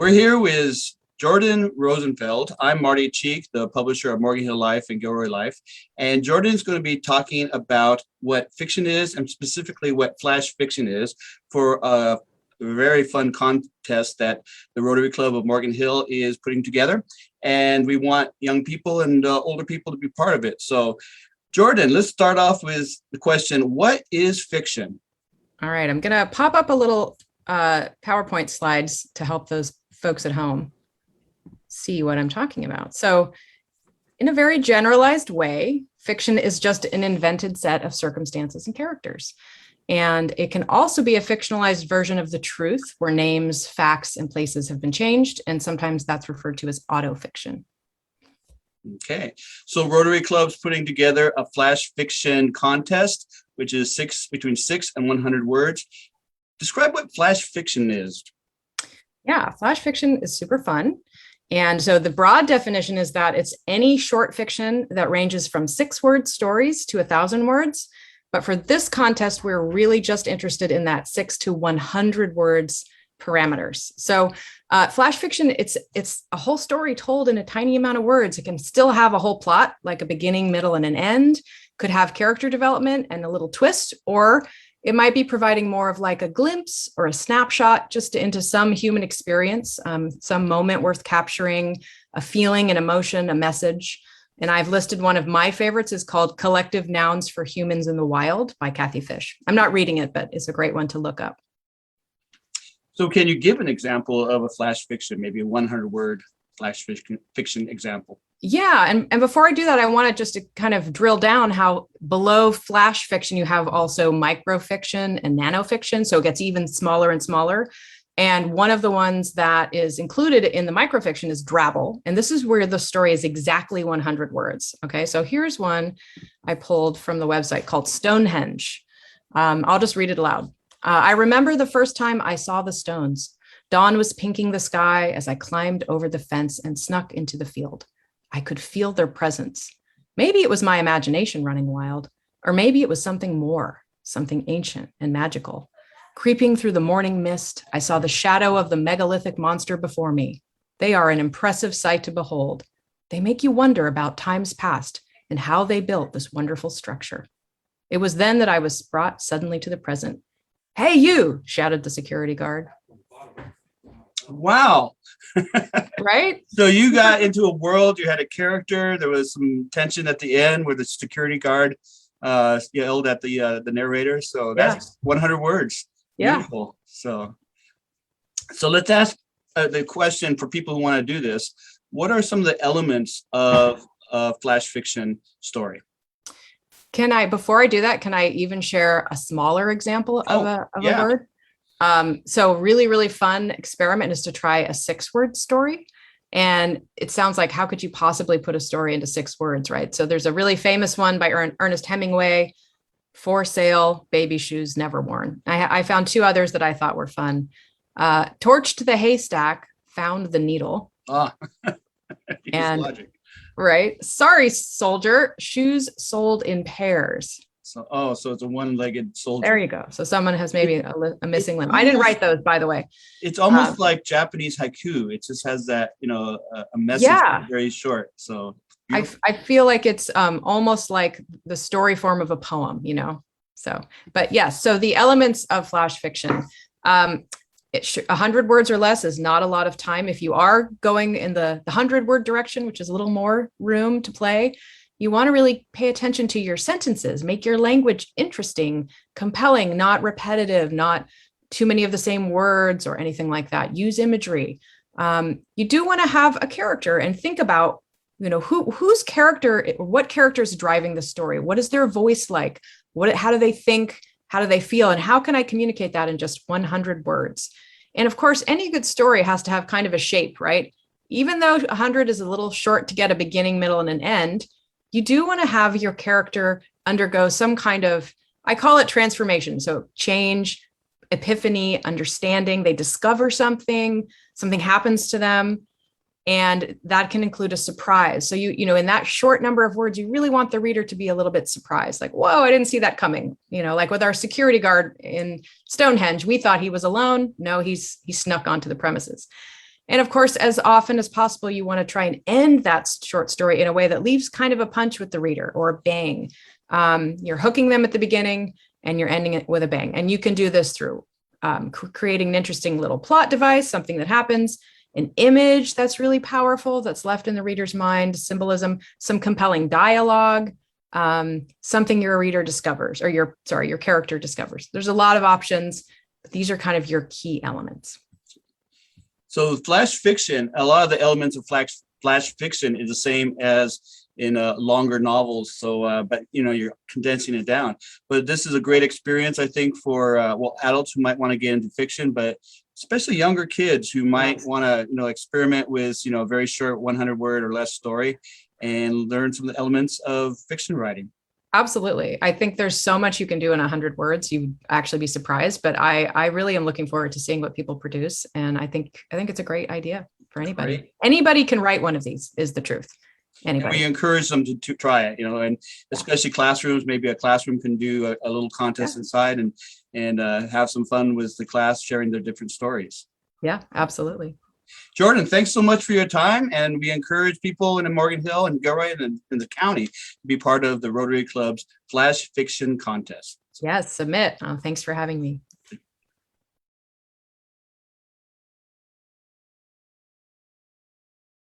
We're here with Jordan Rosenfeld. I'm Marty Cheek, the publisher of Morgan Hill Life and Gilroy Life. And Jordan's going to be talking about what fiction is and specifically what flash fiction is for a very fun contest that the Rotary Club of Morgan Hill is putting together. And we want young people and older people to be part of it. So Jordan, let's start off with the question, what is fiction? All right, I'm going to pop up a little PowerPoint slides to help those folks at home see what I'm talking about. So in a very generalized way, fiction is just an invented set of circumstances and characters. And it can also be a fictionalized version of the truth where names, facts, and places have been changed. And sometimes that's referred to as autofiction. Okay, so Rotary Club's putting together a flash fiction contest, which is between 6 and 100 words. Describe what flash fiction is. Yeah, flash fiction is super fun. And so the broad definition is that it's any short fiction that ranges from 6-word stories to 1,000 words. But for this contest, we're really just interested in that 6 to 100 words parameters. So flash fiction, it's a whole story told in a tiny amount of words. It can still have a whole plot, like a beginning, middle, and an end, could have character development and a little twist, or it might be providing more of like a glimpse or a snapshot just into some human experience, some moment worth capturing, a feeling, an emotion, a message. And I've listed one of my favorites is called Collective Nouns for Humans in the Wild by Kathy Fish. I'm not reading it, but it's a great one to look up. So can you give an example of a flash fiction, maybe a 100-word flash fiction example? Yeah, and before I do that, I wanted just to kind of drill down how below flash fiction, you have also microfiction and nanofiction. So it gets even smaller and smaller. And one of the ones that is included in the microfiction is Drabble. And this is where the story is exactly 100 words. Okay, so here's one I pulled from the website called Stonehenge. I'll just read it aloud. I remember the first time I saw the stones. Dawn was pinking the sky as I climbed over the fence and snuck into the field. I could feel their presence. Maybe it was my imagination running wild, or maybe it was something more, something ancient and magical. Creeping through the morning mist, I saw the shadow of the megalithic monster before me. They are an impressive sight to behold. They make you wonder about times past and how they built this wonderful structure. It was then that I was brought suddenly to the present. "Hey, you!" shouted the security guard. Wow. Right? So you got into a world, you had a character, there was some tension at the end where the security guard yelled at the narrator. So that's 100 words. Yeah. Beautiful. So let's ask the question for people who want to do this. What are some of the elements of a flash fiction story? Before I do that, can I even share a smaller example of a word? So really, really fun experiment is to try a 6-word story. And it sounds like, how could you possibly put a story into 6 words, right? So there's a really famous one by Ernest Hemingway, For Sale, Baby Shoes Never Worn. I found 2 others that I thought were fun. Torched the haystack, found the needle. And logic. Right. Sorry, soldier, shoes sold in pairs. So it's a one-legged soldier. There you go. So someone has maybe a missing limb. I didn't write those, by the way. It's almost like Japanese haiku. It just has that, a message very short. So I feel like it's almost like the story form of a poem, So, but yes. So the elements of flash fiction, 100 words or less is not a lot of time. If you are going in the 100-word direction, which is a little more room to play, you want to really pay attention to your sentences, make your language interesting, compelling, not repetitive, not too many of the same words or anything like that. Use imagery. You do want to have a character and think about, whose character, what character is driving the story? What is their voice like? How do they think? How do they feel? And how can I communicate that in just 100 words? And of course, any good story has to have kind of a shape, right? Even though 100 is a little short to get a beginning, middle, and an end, you do want to have your character undergo some kind of, I call it transformation. So change, epiphany, understanding, they discover something happens to them. And that can include a surprise. So in that short number of words, you really want the reader to be a little bit surprised, like, whoa, I didn't see that coming. Like with our security guard in Stonehenge, we thought he was alone. No, he snuck onto the premises. And of course, as often as possible, you want to try and end that short story in a way that leaves kind of a punch with the reader or a bang. You're hooking them at the beginning and you're ending it with a bang. And you can do this through creating an interesting little plot device, something that happens, an image that's really powerful, that's left in the reader's mind, symbolism, some compelling dialogue, something your reader discovers, or your character discovers. There's a lot of options, but these are kind of your key elements. So flash fiction, a lot of the elements of flash fiction is the same as in longer novels. So, but you're condensing it down. But this is a great experience, I think, for adults who might want to get into fiction, but especially younger kids who might want to, experiment with, a very short 100-word or less story and learn some of the elements of fiction writing. Absolutely. I think there's so much you can do in 100 words. You'd actually be surprised, but I really am looking forward to seeing what people produce. And I think it's a great idea for anybody. Great. Anybody can write one of these, is the truth. Anybody. And we encourage them to try it, and especially classrooms. Maybe a classroom can do a little contest inside and have some fun with the class sharing their different stories. Yeah, absolutely. Jordan, thanks so much for your time. And we encourage people in Morgan Hill and Gilroy and in the county to be part of the Rotary Club's Flash Fiction Contest. Yes, submit. Thanks for having me.